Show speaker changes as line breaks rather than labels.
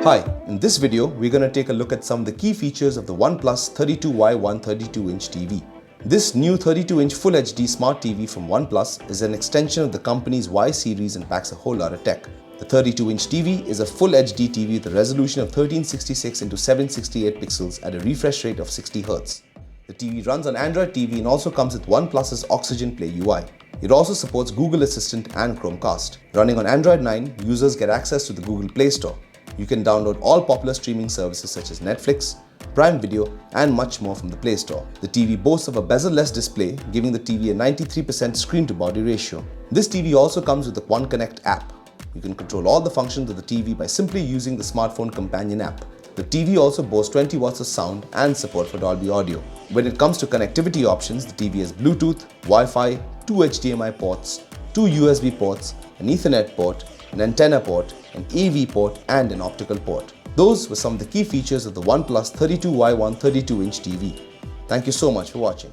Hi, in this video, we're going to take a look at some of the key features of the OnePlus 32Y1 32-inch TV. This new 32-inch Full HD Smart TV from OnePlus is an extension of the company's Y series and packs a whole lot of tech. The 32-inch TV is a Full HD TV with a resolution of 1366 x 768 pixels at a refresh rate of 60 Hz. The TV runs on Android TV and also comes with OnePlus's OxygenPlay UI. It also supports Google Assistant and Chromecast. Running on Android 9, users get access to the Google Play Store. You can download all popular streaming services such as Netflix, Prime Video, and much more from the Play Store. The TV boasts of a bezel-less display, giving the TV a 93% screen-to-body ratio. This TV also comes with the OneConnect app. You can control all the functions of the TV by simply using the smartphone companion app. The TV also boasts 20 watts of sound and support for Dolby audio. When it comes to connectivity options, the TV has Bluetooth, Wi-Fi, 2 HDMI ports, 2 USB ports, an Ethernet port, an antenna port, an AV port, and an optical port. Those were some of the key features of the OnePlus 32Y1 32-inch TV. Thank you so much for watching.